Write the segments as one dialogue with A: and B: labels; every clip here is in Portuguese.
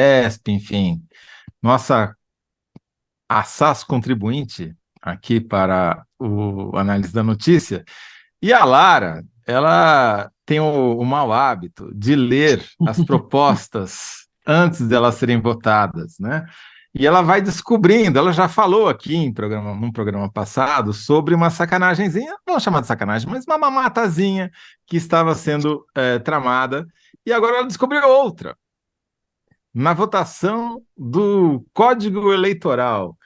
A: ESP, enfim, nossa assaz contribuinte aqui para o Análise da Notícia. E a Lara, ela tem o mau hábito de ler as propostas antes de elas serem votadas, né? E ela vai descobrindo, ela já falou aqui num programa passado sobre uma sacanagemzinha, não vamos chamar de sacanagem, mas uma mamatazinha que estava sendo tramada, e agora ela descobriu outra, na votação do Código Eleitoral.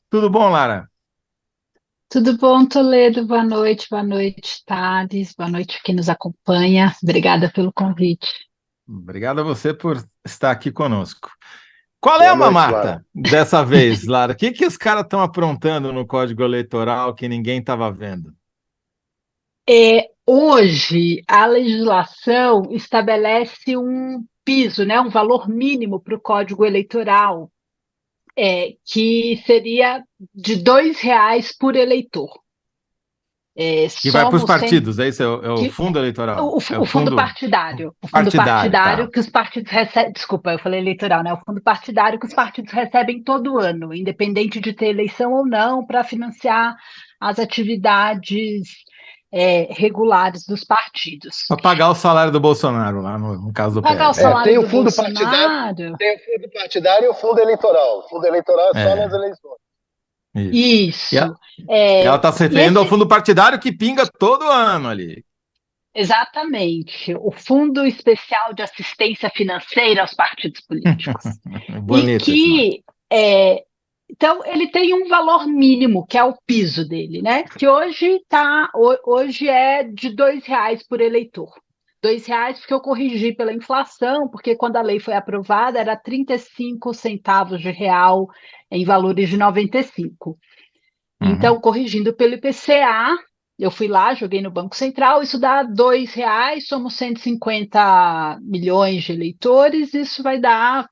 A: Tudo bom, Lara?
B: Tudo bom, Toledo? Boa noite, Thales, boa noite quem nos acompanha. Obrigada pelo convite.
A: Obrigado a você por estar aqui conosco. Qual é
C: Boa
A: a
C: noite, Lara.
A: mamata dessa vez, Lara? O que que os caras estão aprontando no Código Eleitoral que ninguém estava vendo?
B: Hoje, a legislação estabelece um piso, né, um valor mínimo para o Código Eleitoral, que seria de R$ 2 por eleitor.
A: Que vai para os
B: Somos
A: partidos, é isso? É o
B: que
A: fundo eleitoral? É o
B: o fundo
A: fundo
B: partidário, o fundo
A: partidário,
B: partidário
A: tá.
B: que os partidos recebem, desculpa, eu falei eleitoral, né? O fundo partidário que os partidos recebem todo ano, independente de ter eleição ou não, para financiar as atividades regulares dos partidos.
A: Para pagar o salário do Bolsonaro, lá no caso do
B: Pagar o
A: PL.
B: salário
C: Tem o
B: do
C: fundo partidário,
B: Bolsonaro,
C: e o fundo eleitoral. O fundo eleitoral é só nas
A: É,
C: eleições.
A: isso. E
B: isso.
A: ela está se
B: E
A: referindo ao
B: esse,
A: fundo partidário que pinga todo ano ali.
B: exatamente, o Fundo Especial de Assistência Financeira aos Partidos Políticos. E
A: Bonito esse nome.
B: que então ele tem um valor mínimo, que é o piso dele, né? Que hoje é de R$ 2 por eleitor. R$ 2 porque eu corrigi pela inflação, porque quando a lei foi aprovada era 35 centavos de real em valores de 95.
A: Uhum.
B: Então, corrigindo pelo IPCA, eu fui lá, joguei no Banco Central, isso dá R$ 2, somos 150 milhões de eleitores, isso vai dar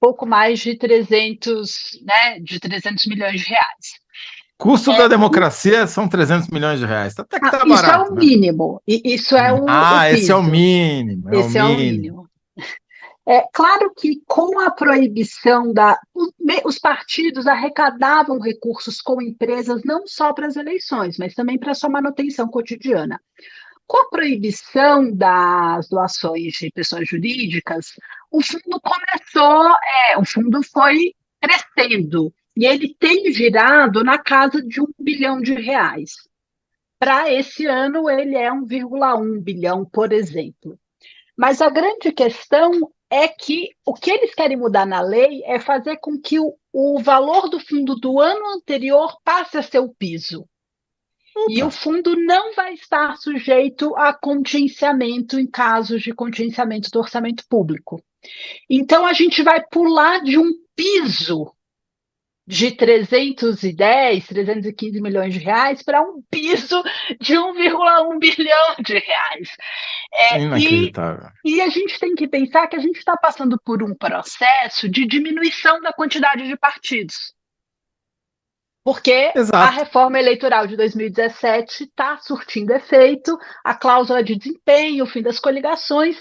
B: pouco mais de 300, né, de 300 milhões de reais.
A: Custo
B: É,
A: da democracia são R$ 300 milhões. Até que tá
B: isso é o
A: barato, né?
B: mínimo, e isso é o
A: Ah, esse é o
B: piso,
A: mínimo, é o
B: esse é o
A: mínimo.
B: mínimo. É claro que com a proibição os partidos arrecadavam recursos com empresas não só para as eleições, mas também para a sua manutenção cotidiana. Com a proibição das doações de pessoas jurídicas, o fundo foi crescendo e ele tem girado na casa de R$ 1 bilhão. Para esse ano, ele é 1,1 bilhão, por exemplo. Mas a grande questão é que o que eles querem mudar na lei é fazer com que o valor do fundo do ano anterior passe a ser o piso. E o
A: Opa,
B: fundo não vai estar sujeito a contingenciamento em casos de contingenciamento do orçamento público. Então, a gente vai pular de um piso de 315 milhões de reais para um piso de 1,1 bilhão de reais. É, e,
A: inacreditável.
B: e a gente tem que pensar que a gente está passando por um processo de diminuição da quantidade de partidos. Porque a
A: Exato.
B: reforma eleitoral de 2017 está surtindo efeito, a cláusula de desempenho, o fim das coligações.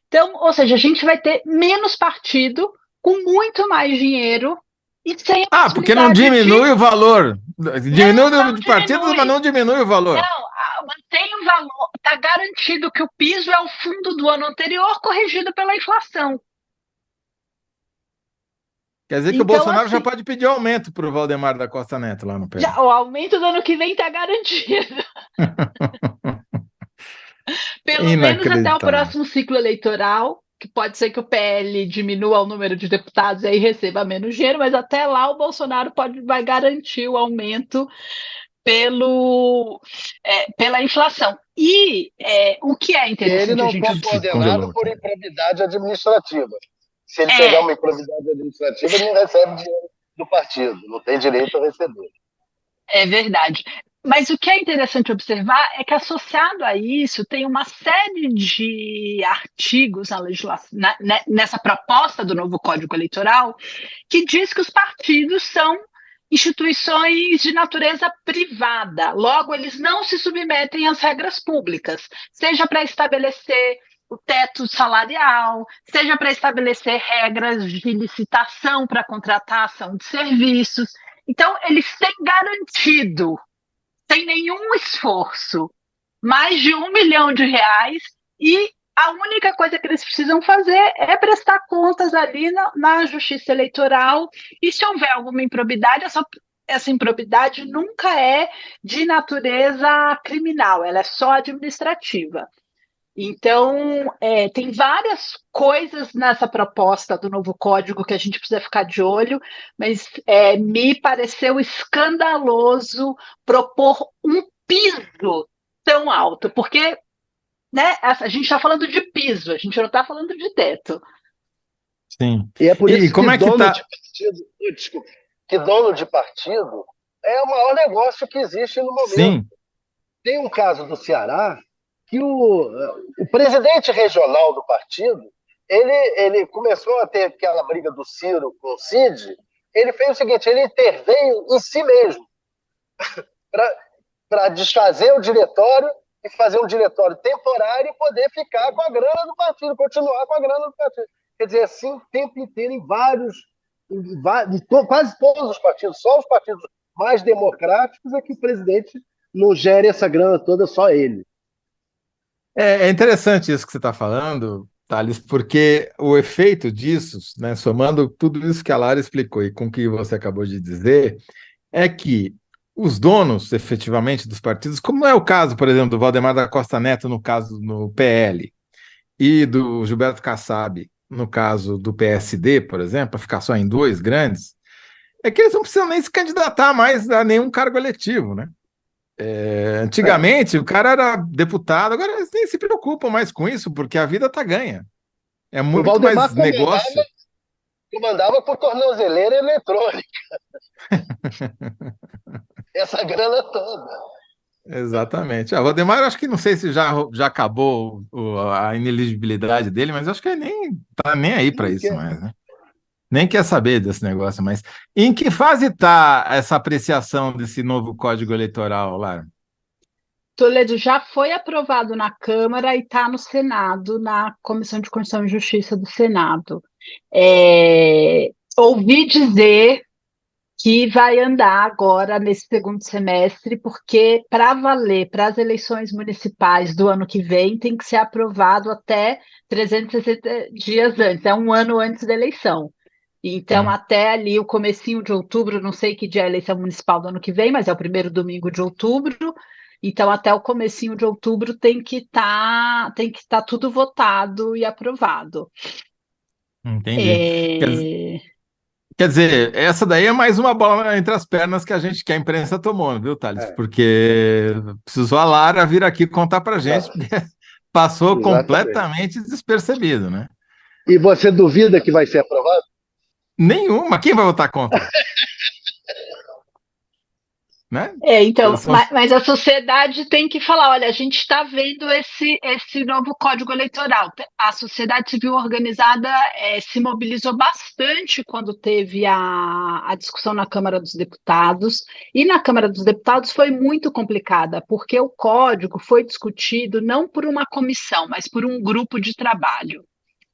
B: Então, ou seja, a gente vai ter menos partido, com muito mais dinheiro e sem a
A: Ah, porque não
B: possibilidade de.
A: diminui o valor. Diminui o
B: Não
A: número de partidos, mas
B: diminui.
A: não diminui o valor.
B: Não, mantém o valor. Está garantido que o piso é o fundo do ano anterior corrigido pela inflação.
A: Quer dizer que o
B: Então,
A: Bolsonaro já
B: assim,
A: pode pedir aumento para o Valdemar da Costa Neto lá no PL.
B: o aumento do ano que vem está garantido. Pelo menos até o
A: Inacreditável.
B: próximo ciclo eleitoral, que pode ser que o PL diminua o número de deputados e aí receba menos dinheiro, mas até lá o Bolsonaro vai garantir o aumento pela inflação. E o que é
C: E ele
B: interessante a
C: não
B: gente
C: foi
A: Que
B: observar?
A: coisa
C: condenado por
A: louca.
C: improbidade administrativa. Se ele pegar
B: É,
C: uma improbidade administrativa, ele não recebe dinheiro do partido, não tem direito a receber.
B: é verdade. Mas o que é interessante observar é que, associado a isso, tem uma série de artigos na legislação, nessa proposta do novo Código Eleitoral, que diz que os partidos são instituições de natureza privada. Logo, eles não se submetem às regras públicas, seja para estabelecer o teto salarial, seja para estabelecer regras de licitação para contratação de serviços. Então, eles têm garantido, sem nenhum esforço, mais de R$ 1 milhão e a única coisa que eles precisam fazer é prestar contas ali na Justiça Eleitoral e se houver alguma improbidade, essa improbidade nunca é de natureza criminal, ela é só administrativa. Então, tem várias coisas nessa proposta do novo código que a gente precisa ficar de olho, mas me pareceu escandaloso propor um piso tão alto, porque, né, a gente está falando de piso, a gente não está falando de teto.
A: Sim.
C: E é por isso
A: como
C: que
A: é que
C: dono
A: tá?
C: de partido, desculpa, que dono de partido é o maior negócio que existe no momento.
A: Sim,
C: Tem um caso do Ceará que o presidente regional do partido, ele começou a ter aquela briga do Ciro com o Cid, ele fez o seguinte, ele interveio em si mesmo para desfazer o diretório e fazer um diretório temporário e poder ficar com a grana do partido, continuar com a grana do partido. Quer dizer, assim, o tempo inteiro quase todos os partidos, só os partidos mais democráticos é que o presidente não gere essa grana toda, só ele.
A: é interessante isso que você está falando, Thales, porque o efeito disso, né, somando tudo isso que a Lara explicou e com o que você acabou de dizer, é que os donos, efetivamente, dos partidos, como é o caso, por exemplo, do Valdemar da Costa Neto, no caso no PL, e do Gilberto Kassab, no caso do PSD, por exemplo, para ficar só em dois grandes, é que eles não precisam nem se candidatar mais a nenhum cargo eletivo, né? Antigamente, o cara era deputado, agora eles nem se preocupam mais com isso, porque a vida tá ganha. É
C: O
A: muito
C: Valdemar
A: mais negócio.
C: comandava por tornozeleira eletrônica. Essa grana toda.
A: Exatamente. O Valdemar, eu acho que não sei se já acabou a ineligibilidade dele, mas eu acho que ele nem tá nem aí para isso mais, né? Nem quer saber desse negócio, mas em que fase está essa apreciação desse novo Código Eleitoral, Lara?
B: Toledo já foi aprovado na Câmara e está no Senado, na Comissão de Constituição e Justiça do Senado. Ouvi dizer que vai andar agora nesse segundo semestre, porque para valer para as eleições municipais do ano que vem tem que ser aprovado até 360 dias antes, é um ano antes da eleição. Então, até ali o comecinho de outubro, não sei que dia é a eleição municipal do ano que vem, mas é o primeiro domingo de outubro. Então, até o comecinho de outubro tem que estar tudo votado e aprovado.
A: Entendi. Quer dizer, essa daí é mais uma bola entre as pernas que a imprensa tomou, viu, Thales? Porque precisou a Lara vir aqui contar pra gente, porque passou completamente despercebido, né?
C: E você duvida que vai ser aprovado?
A: Nenhuma. Quem vai votar contra? Né?
B: Então, mas a sociedade tem que falar, olha, a gente está vendo esse novo Código Eleitoral. A sociedade civil organizada se mobilizou bastante quando teve a discussão na Câmara dos Deputados, e na Câmara dos Deputados foi muito complicada, porque o código foi discutido não por uma comissão, mas por um grupo de trabalho.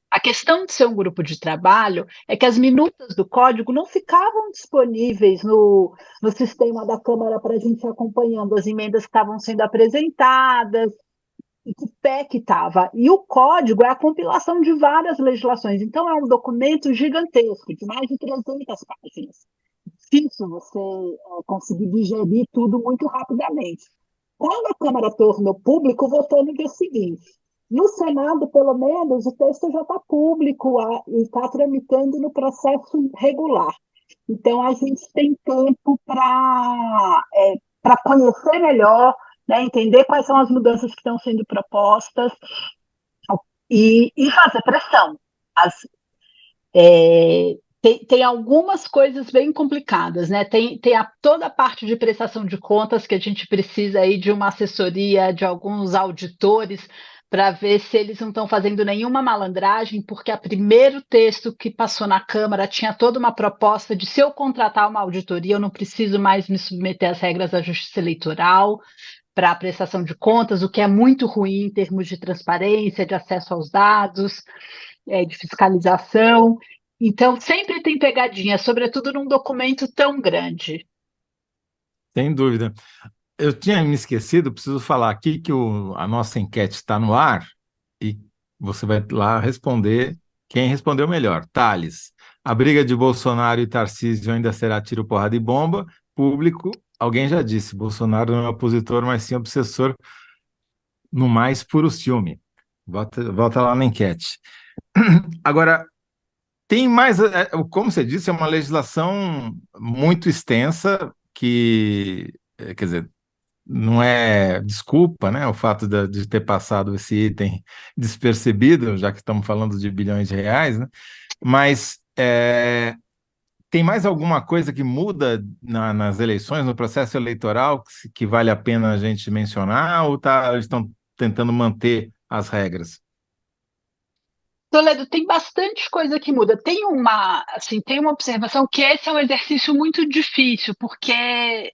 B: A questão de ser um grupo de trabalho é que as minutas do código não ficavam disponíveis no sistema da Câmara para a gente ir acompanhando as emendas que estavam sendo apresentadas e que pé que estava. E o código é a compilação de várias legislações. Então, é um documento gigantesco, de mais de 300 páginas. Difícil você conseguir digerir tudo muito rapidamente. Quando a Câmara tornou público, votou no dia seguinte. No Senado, pelo menos, o texto já está público e está tramitando no processo regular. Então, a gente tem tempo para conhecer melhor, né, entender quais são as mudanças que estão sendo propostas e fazer pressão. Tem algumas coisas bem complicadas, né? Tem toda a parte de prestação de contas que a gente precisa aí de uma assessoria de alguns auditores para ver se eles não estão fazendo nenhuma malandragem, porque o primeiro texto que passou na Câmara tinha toda uma proposta de se eu contratar uma auditoria, eu não preciso mais me submeter às regras da Justiça Eleitoral. para a prestação de contas, o que é muito ruim em termos de transparência, de acesso aos dados, de fiscalização. Então, sempre tem pegadinha, sobretudo num documento tão grande.
A: Sem dúvida. Eu tinha me esquecido, preciso falar aqui que a nossa enquete está no ar e você vai lá responder quem respondeu melhor. Thales, a briga de Bolsonaro e Tarcísio ainda será tiro, porrada e bomba. Público, alguém já disse, Bolsonaro não é opositor, mas sim obsessor no mais puro ciúme. Volta lá na enquete. Agora, tem mais, como você disse, é uma legislação muito extensa que, quer dizer, não é desculpa, né, o fato de ter passado esse item despercebido, já que estamos falando de bilhões de reais, né? Mas tem mais alguma coisa que muda nas eleições, no processo eleitoral, que vale a pena a gente mencionar, ou eles estão tentando manter as regras?
B: Toledo, tem bastante coisa que muda. Tem uma observação que esse é um exercício muito difícil, porque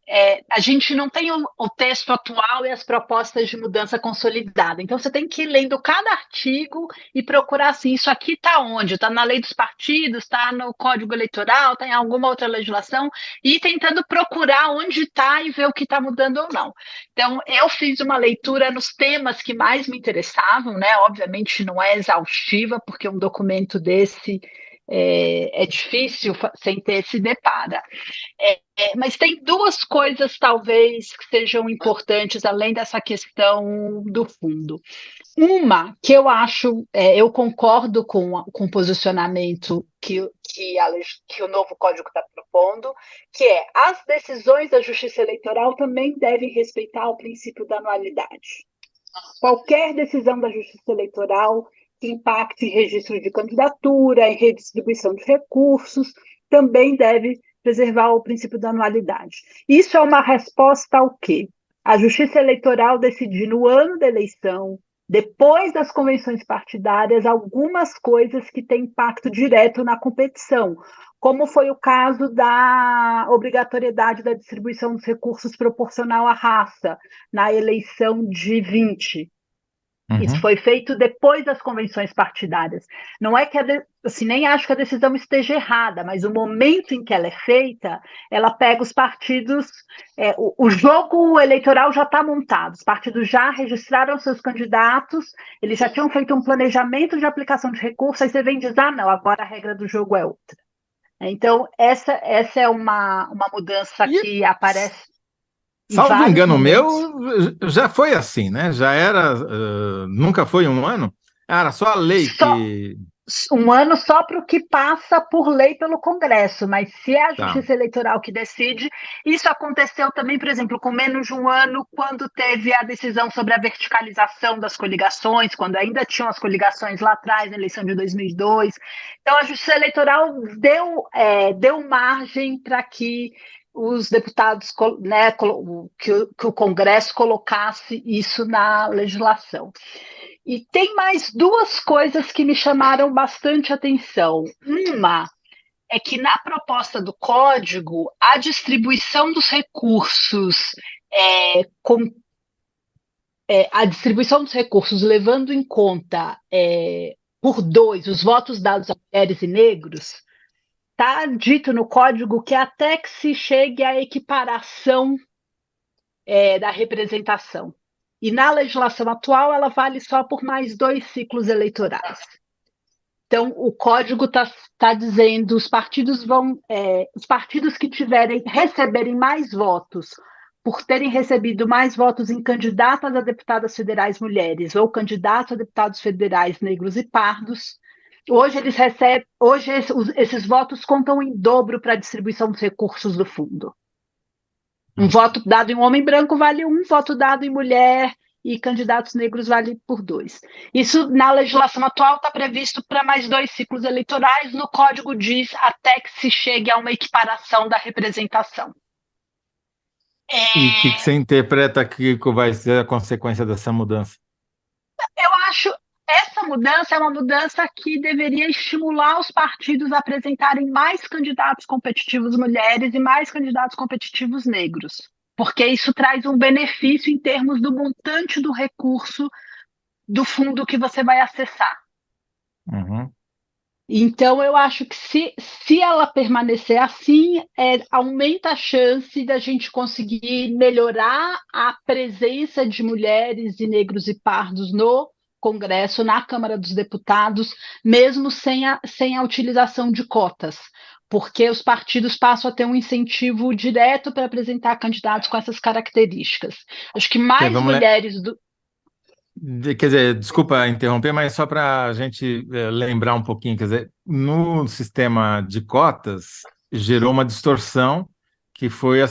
B: a gente não tem o texto atual e as propostas de mudança consolidada. Então, você tem que ir lendo cada artigo e procurar assim, isso aqui está onde? Está na lei dos partidos, está no Código Eleitoral, está em alguma outra legislação, e tentando procurar onde está e ver o que está mudando ou não. Então, eu fiz uma leitura nos temas que mais me interessavam, né? Obviamente não é exaustiva, porque um documento desse é difícil sem ter esse depara. Mas tem duas coisas, talvez, que sejam importantes, além dessa questão do fundo. Uma que eu acho, eu concordo com o posicionamento que o novo código está propondo, que as decisões da Justiça Eleitoral também devem respeitar o princípio da anualidade. Qualquer decisão da Justiça Eleitoral que impacte em registro de candidatura, em redistribuição de recursos, também deve preservar o princípio da anualidade. Isso é uma resposta ao quê? A Justiça Eleitoral decidir no ano da eleição, depois das convenções partidárias, algumas coisas que têm impacto direto na competição, como foi o caso da obrigatoriedade da distribuição dos recursos proporcional à raça na eleição de 20. Isso foi feito depois das convenções partidárias. Não é que nem acho que a decisão esteja errada, mas o momento em que ela é feita, ela pega os partidos, o jogo eleitoral já está montado, os partidos já registraram seus candidatos, eles já tinham feito um planejamento de aplicação de recursos, aí você vem dizer, não, agora a regra do jogo é outra. Então, essa é uma mudança que aparece.
A: Salvo engano meu, já foi assim, né? Já era, nunca foi um ano? Era só a lei que...
B: Um ano só para o que passa por lei pelo Congresso, mas se é a Justiça Eleitoral que decide, isso aconteceu também, por exemplo, com menos de um ano, quando teve a decisão sobre a verticalização das coligações, quando ainda tinham as coligações lá atrás, na eleição de 2002. Então, a Justiça Eleitoral deu margem para que os deputados, né, que o Congresso colocasse isso na legislação. E tem mais duas coisas que me chamaram bastante atenção. Uma é que na proposta do código, a distribuição dos recursos, levando em conta por 2 os votos dados a mulheres e negros, está dito no código que até que se chegue à equiparação da representação. E na legislação atual, ela vale só por mais 2 ciclos eleitorais. Então, o código está dizendo os partidos que receberem mais votos, por terem recebido mais votos em candidatas a deputadas federais mulheres ou candidatos a deputados federais negros e pardos, hoje esses votos contam em dobro para a distribuição dos recursos do fundo. Um voto dado em um homem branco vale 1, voto dado em mulher e candidatos negros vale por 2. Isso, na legislação atual, está previsto para mais 2 ciclos eleitorais. No código diz até que se chegue a uma equiparação da representação.
A: E o que você interpreta que vai ser a consequência dessa mudança?
B: Eu acho essa mudança é uma mudança que deveria estimular os partidos a apresentarem mais candidatos competitivos mulheres e mais candidatos competitivos negros. porque isso traz um benefício em termos do montante do recurso do fundo que você vai acessar.
A: Uhum.
B: Então, eu acho que se ela permanecer assim, aumenta a chance da gente conseguir melhorar a presença de mulheres e negros e pardos no Congresso, na Câmara dos Deputados, mesmo sem a utilização de cotas, porque os partidos passam a ter um incentivo direto para apresentar candidatos com essas características. Acho que
A: Ok,
B: mais
A: vamos ler.
B: mulheres do.
A: Quer dizer, desculpa interromper, mas só para a gente lembrar um pouquinho, quer dizer, no sistema de cotas gerou uma distorção que foram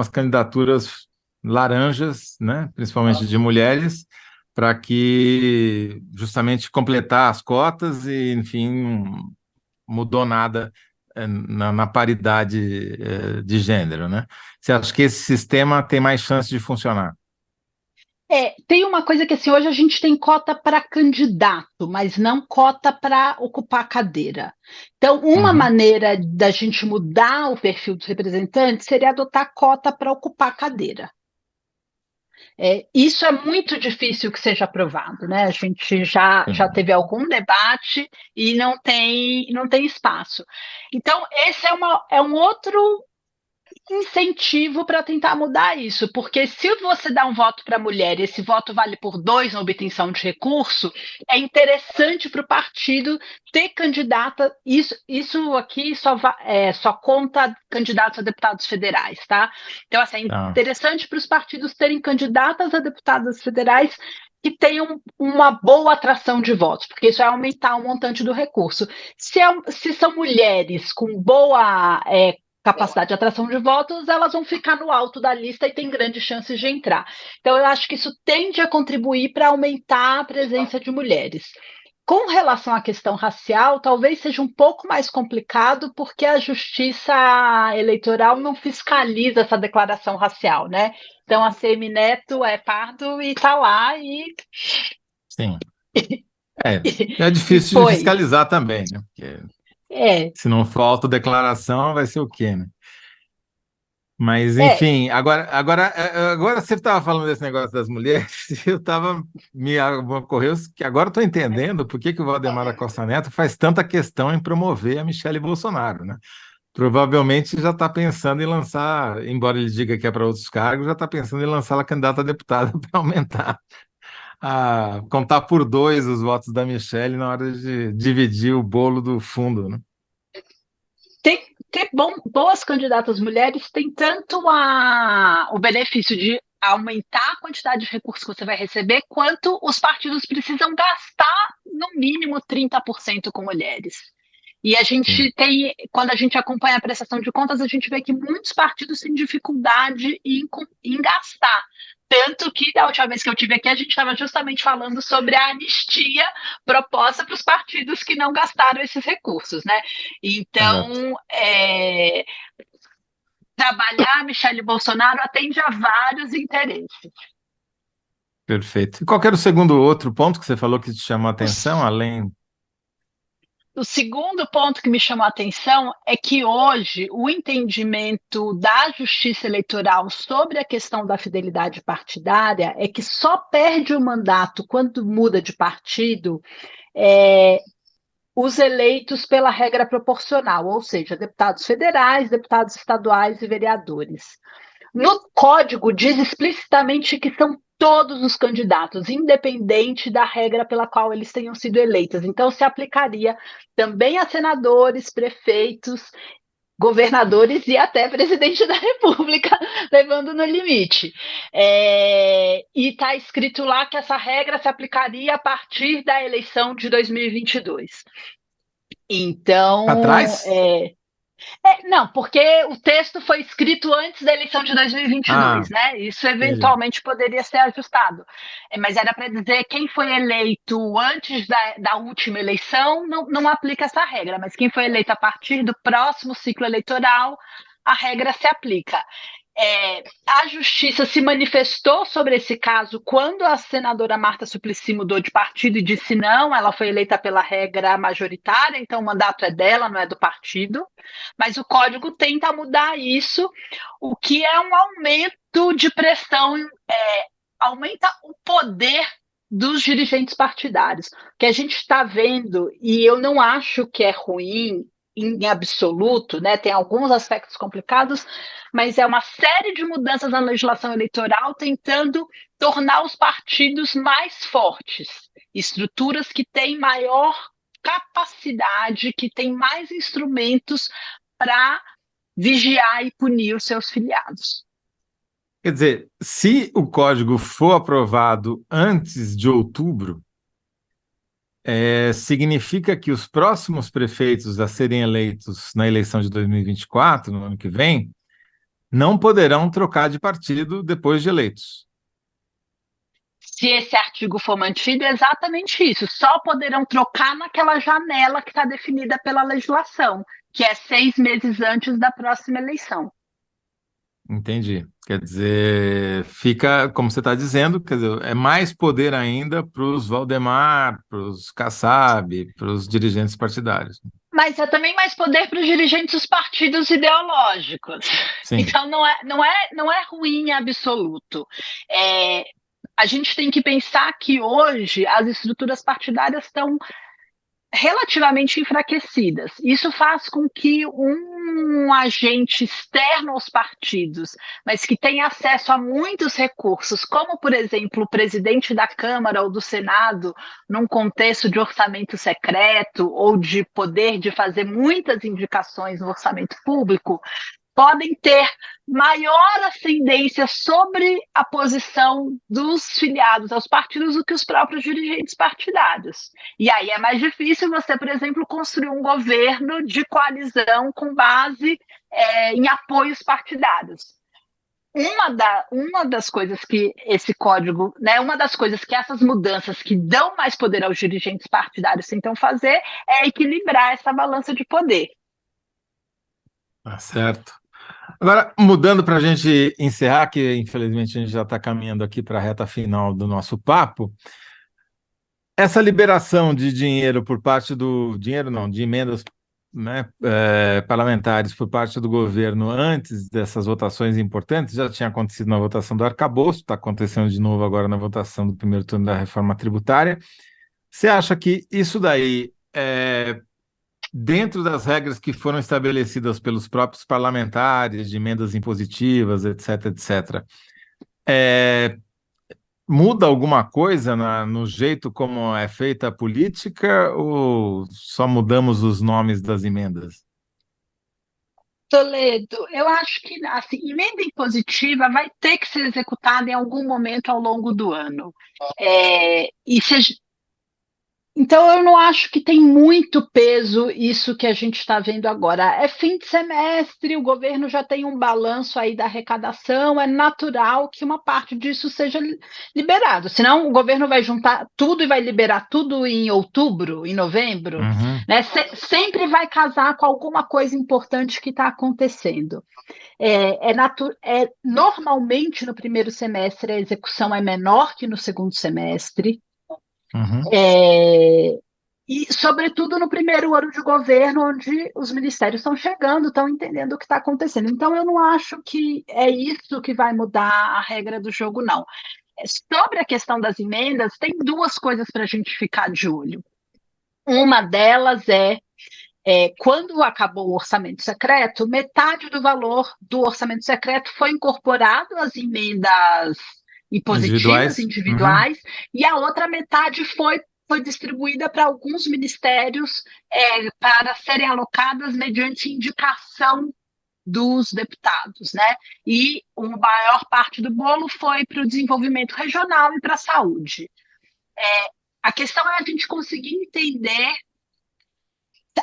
A: as candidaturas laranjas, né, principalmente de mulheres, para que justamente completar as cotas e, enfim, não mudou nada na paridade de gênero, né? Você acha que esse sistema tem mais chance de funcionar?
B: Tem uma coisa que assim, hoje a gente tem cota para candidato, mas não cota para ocupar cadeira. Então, uma
A: Uhum.
B: maneira da gente mudar o perfil dos representantes seria adotar cota para ocupar cadeira. Isso é muito difícil que seja aprovado, né? A gente já
A: Sim.
B: teve algum debate e não tem espaço. Então, esse é um outro incentivo para tentar mudar isso, porque se você dá um voto para a mulher e esse voto vale por dois na obtenção de recurso, é interessante para o partido ter candidata. Isso aqui só conta candidatos a deputados federais, tá? Então, assim, é
A: Tá.
B: interessante para os partidos terem candidatas a deputadas federais que tenham uma boa atração de votos, porque isso vai aumentar o montante do recurso. Se são mulheres com boa capacidade de atração de votos, elas vão ficar no alto da lista e tem grandes chances de entrar. Então, eu acho que isso tende a contribuir para aumentar a presença de mulheres. Com relação à questão racial, talvez seja um pouco mais complicado, porque a justiça eleitoral não fiscaliza essa declaração racial, né? Então, a Semineto é pardo e está lá
A: Sim. É, é
B: e
A: difícil de
B: foi.
A: fiscalizar também, né? Porque
B: É,
A: se não for autodeclaração, vai ser o quê, né? Mas,
B: é,
A: enfim, agora você estava falando desse negócio das mulheres, me ocorreu que agora estou entendendo por que que o Valdemar da Costa Neto faz tanta questão em promover a Michelle Bolsonaro, né? Provavelmente já está pensando em lançar, embora ele diga que é para outros cargos, já está pensando em lançar ela candidata a deputada para aumentar, contar por dois os votos da Michelle na hora de dividir o bolo do fundo, né?
B: ter boas candidatas mulheres tem tanto o benefício de aumentar a quantidade de recursos que você vai receber, quanto os partidos precisam gastar no mínimo 30% com mulheres. E a
A: Sim,
B: gente tem, quando a gente acompanha a prestação de contas, a gente vê que muitos partidos têm dificuldade em gastar. Tanto que, da última vez que eu tive aqui, a gente estava justamente falando sobre a anistia proposta para os partidos que não gastaram esses recursos, né?
A: exato.
B: Então, trabalhar Michele Bolsonaro atende a vários interesses.
A: Perfeito. E qual que era o segundo outro ponto que você falou que te chamou a
B: O,
A: atenção, além.
B: o segundo ponto que me chamou a atenção é que hoje o entendimento da Justiça Eleitoral sobre a questão da fidelidade partidária é que só perde o mandato quando muda de partido é, os eleitos pela regra proporcional, ou seja, deputados federais, deputados estaduais e vereadores. No código diz explicitamente que são todos os candidatos, independente da regra pela qual eles tenham sido eleitos. Então, se aplicaria também a senadores, prefeitos, governadores e até presidente da República, levando no limite. E está escrito lá que essa regra se aplicaria a partir da eleição de 2022.
A: Para
B: Então,
A: trás?
B: não, porque o texto foi escrito antes da eleição de 2022,
A: Ah,
B: né? Isso
A: entendi.
B: eventualmente poderia ser ajustado. Mas era para dizer quem foi eleito antes da última eleição não aplica essa regra, mas quem foi eleito a partir do próximo ciclo eleitoral, a regra se aplica. A Justiça se manifestou sobre esse caso quando a senadora Marta Suplicy mudou de partido e disse não, ela foi eleita pela regra majoritária, então o mandato é dela, não é do partido. Mas o Código tenta mudar isso, o que é um aumento de pressão, aumenta o poder dos dirigentes partidários. O que a gente está vendo, e eu não acho que é ruim em absoluto, né? Tem alguns aspectos complicados, mas é uma série de mudanças na legislação eleitoral tentando tornar os partidos mais fortes, estruturas que têm maior capacidade, que têm mais instrumentos para vigiar e punir os seus filiados.
A: Quer dizer, se o código for aprovado antes de outubro, significa que os próximos prefeitos a serem eleitos na eleição de 2024, no ano que vem, não poderão trocar de partido depois de eleitos.
B: Se esse artigo for mantido, é exatamente isso. Só poderão trocar naquela janela que está definida pela legislação, que é 6 meses antes da próxima eleição.
A: Entendi. Quer dizer, fica, como você está dizendo, quer dizer, é mais poder ainda para os Valdemar, para os Kassab, para os dirigentes partidários.
B: Mas é também mais poder para os dirigentes dos partidos ideológicos.
A: Sim.
B: Então não é ruim em absoluto. A gente tem que pensar que hoje as estruturas partidárias estão relativamente enfraquecidas. Isso faz com que um agente externo aos partidos, mas que tem acesso a muitos recursos, como, por exemplo, o presidente da Câmara ou do Senado, num contexto de orçamento secreto ou de poder de fazer muitas indicações no orçamento público, podem ter maior ascendência sobre a posição dos filiados aos partidos do que os próprios dirigentes partidários. E aí é mais difícil você, por exemplo, construir um governo de coalizão com base em apoios partidários. Uma das coisas que esse código, né, uma das coisas que essas mudanças que dão mais poder aos dirigentes partidários tentam fazer é equilibrar essa balança de poder.
A: Tá certo. Agora, mudando para a gente encerrar, que infelizmente a gente já está caminhando aqui para a reta final do nosso papo, essa liberação de dinheiro por parte do... Dinheiro não, de emendas, né, parlamentares por parte do governo antes dessas votações importantes, já tinha acontecido na votação do arcabouço, está acontecendo de novo agora na votação do primeiro turno da reforma tributária. Você acha que isso daí dentro das regras que foram estabelecidas pelos próprios parlamentares, de emendas impositivas, etc., etc., muda alguma coisa no jeito como é feita a política ou só mudamos os nomes das emendas?
B: Toledo, eu acho que assim, emenda impositiva vai ter que ser executada em algum momento ao longo do ano. Então, eu não acho que tem muito peso isso que a gente está vendo agora. É fim de semestre, o governo já tem um balanço aí da arrecadação, é natural que uma parte disso seja liberado. Senão, o governo vai juntar tudo e vai liberar tudo em outubro, em novembro, né? Sempre vai casar com alguma coisa importante que está acontecendo. Normalmente, no primeiro semestre, a execução é menor que no segundo semestre. E, sobretudo, no primeiro ano de governo, onde os ministérios estão chegando, estão entendendo o que está acontecendo. Então, eu não acho que é isso que vai mudar a regra do jogo, não. Sobre a questão das emendas, tem duas coisas para a gente ficar de olho. Uma delas quando acabou o orçamento secreto, metade do valor do orçamento secreto foi incorporado às emendas impositivas individuais, e a outra metade foi distribuída para alguns ministérios para serem alocadas mediante indicação dos deputados, né? E a maior parte do bolo foi para o desenvolvimento regional e para a saúde. A questão é a gente conseguir entender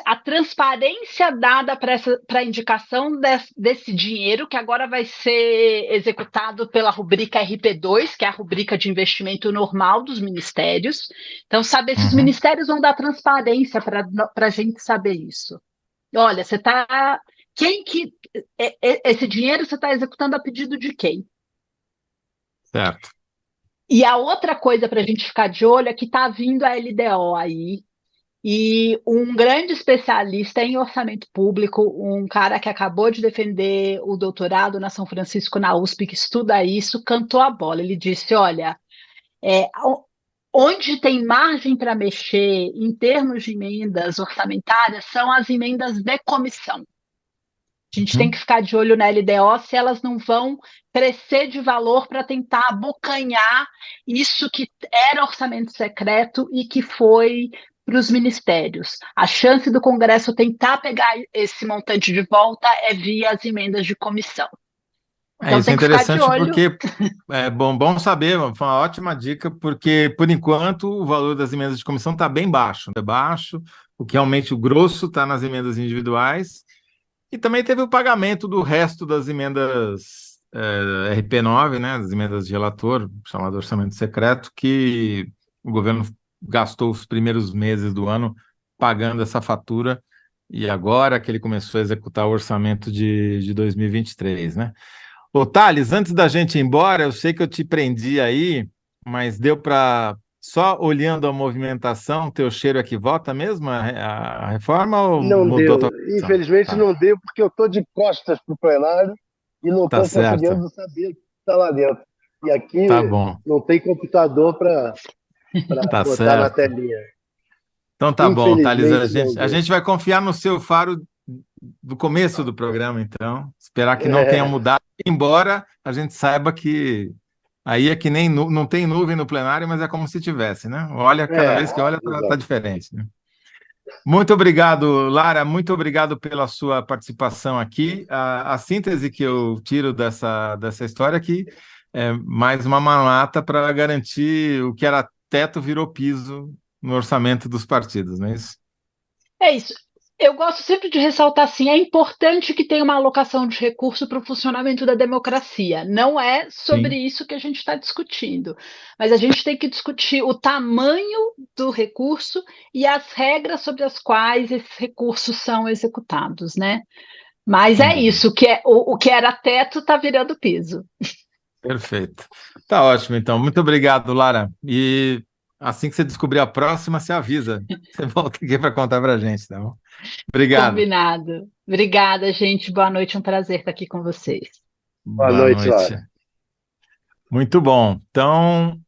B: a transparência dada para a indicação desse dinheiro, que agora vai ser executado pela rubrica RP2, que é a rubrica de investimento normal dos ministérios. Então, saber se os ministérios vão dar transparência para a gente saber isso. Olha, você está esse dinheiro você está executando a pedido de quem?
A: Certo.
B: E a outra coisa para a gente ficar de olho é que está vindo a LDO aí, e um grande especialista em orçamento público, um cara que acabou de defender o doutorado na São Francisco, na USP, que estuda isso, cantou a bola. Ele disse: olha, é, onde tem margem para mexer em termos de emendas orçamentárias são as emendas de comissão. A gente tem
A: Uhum.
B: que ficar de olho na LDO se elas não vão crescer de valor para tentar abocanhar isso que era orçamento secreto e que foi para os ministérios. A chance do Congresso tentar pegar esse montante de volta é via as emendas de comissão. Então
A: Isso é
B: tem que ficar de
A: interessante
B: olho.
A: porque é bom saber, foi uma ótima dica, porque por enquanto o valor das emendas de comissão está bem baixo, é baixo, o que realmente o grosso está nas emendas individuais, e também teve o pagamento do resto das emendas RP9, né, das emendas de relator, chamado orçamento secreto, que o governo gastou os primeiros meses do ano pagando essa fatura, e agora que ele começou a executar o orçamento de 2023, né? Ô, Thales, antes da gente ir embora, eu sei que eu te prendi aí, mas deu para, só olhando a movimentação, teu cheiro é que vota mesmo a reforma ou
C: Não
A: mudou a
C: deu.
A: tua posição?
C: Infelizmente
A: Tá,
C: não deu, porque eu estou de costas para o plenário e não
A: tá
C: estou
A: certo,
C: conseguindo saber o que está lá dentro. E
A: tá
C: aqui
A: bom,
C: não tem computador para
A: tá
C: botar na
A: certo.
C: telinha.
A: Então tá bom, Thales, a
C: Infelizmente não
A: gente, a
C: deu.
A: gente vai confiar no seu faro do começo do programa, então, esperar que não tenha
C: É,
A: mudado, embora a gente saiba que aí é que nem não tem nuvem no plenário, mas é como se tivesse, né? Olha, cada vez que olha, tá
C: exato.
A: diferente, né? Muito obrigado, Lara. Muito obrigado pela sua participação aqui. A síntese que eu tiro dessa história aqui é mais uma mamata para garantir o que era teto virou piso no orçamento dos partidos, não é isso?
B: É isso. Eu gosto sempre de ressaltar assim, é importante que tenha uma alocação de recurso para o funcionamento da democracia. Não é sobre
A: Sim.
B: isso que a gente está discutindo, mas a gente tem que discutir o tamanho do recurso e as regras sobre as quais esses recursos são executados, né? Mas
A: Sem
B: é
A: dúvida.
B: isso, o que era teto está virando piso.
A: Perfeito. Tá ótimo, então. Muito obrigado, Lara. E assim que você descobrir a próxima, você avisa. Você volta aqui para contar para a gente, tá bom? Obrigado.
B: Combinado. Obrigada, gente. Boa noite. É um prazer estar aqui com vocês.
C: Boa
A: Boa
C: noite,
A: noite.
C: Lara.
A: Muito bom. Então,